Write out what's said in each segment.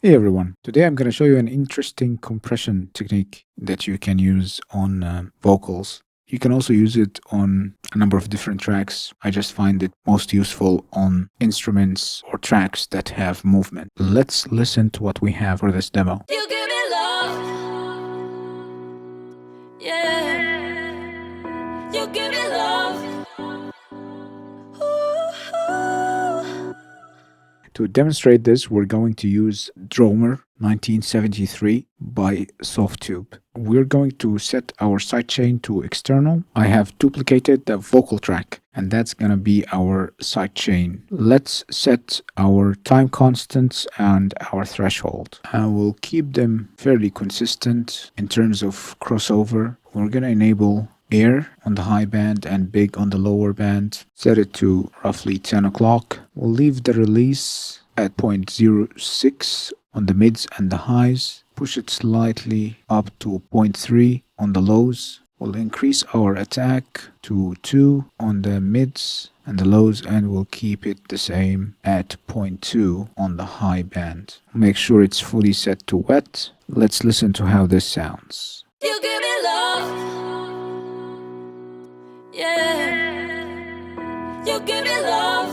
Hey everyone, today I'm going to show you an interesting compression technique that you can use on vocals. You can also use it on a number of different tracks. I just find it most useful on instruments or tracks that have movement. Let's listen to what we have for this demo. You give me love, yeah. You give me love. Ooh. To demonstrate this, we're going to use Drawmer 1973 by Softtube. We're going to set our sidechain to external. I have duplicated the vocal track, and that's going to be our sidechain. Let's set our time constants and our threshold. And we'll keep them fairly consistent in terms of crossover. We're going to enable air on the high band and big on the lower band. Set it to roughly 10 o'clock. We'll leave the release at 0.06 on the mids and the highs. Push it slightly up to 0.3 on the lows. We'll increase our attack to 2 on the mids and the lows, and we'll keep it the same at 0.2 on the high band. Make sure it's fully set to wet. Let's listen to how this sounds. You give me love, yeah. You give me love.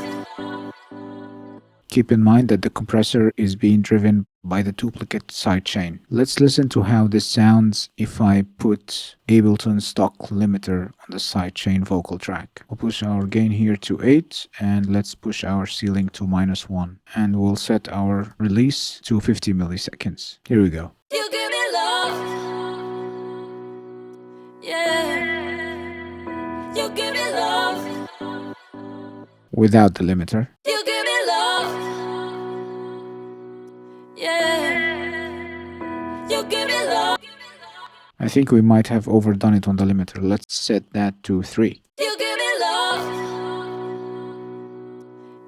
Keep in mind that the compressor is being driven by the duplicate sidechain. Let's listen to how this sounds if I put Ableton stock limiter on the sidechain vocal track. We'll push our gain here to 8 and let's push our ceiling to -1. And we'll set our release to 50 milliseconds. Here we go. You give me love, yeah. You give me love. Without the limiter. You give me love, yeah. You give me love. I think we might have overdone it on the limiter. Let's set that to 3. You give me love,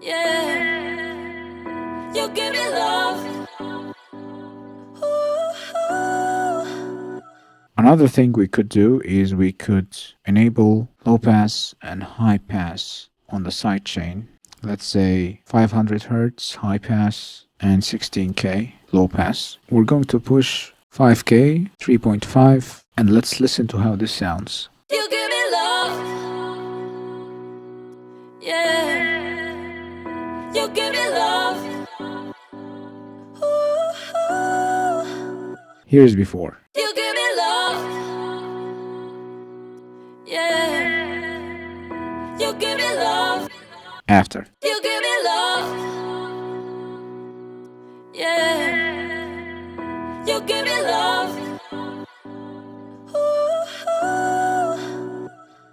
yeah. You give me love. Ooh. Another thing we could do is we could enable low pass and high pass on the sidechain. Let's say 500 Hertz high pass and 16K low pass. We're going to push 5K, 3.5, and let's listen to how this sounds. You give me love, yeah. You give me love. Ooh. Here's before. You give me love, yeah. You give me love. After. You give me love, yeah. You give me love. Ooh.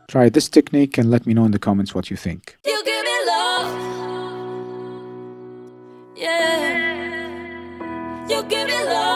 Try this technique and let me know in the comments what you think. You give me love, yeah. You give me love.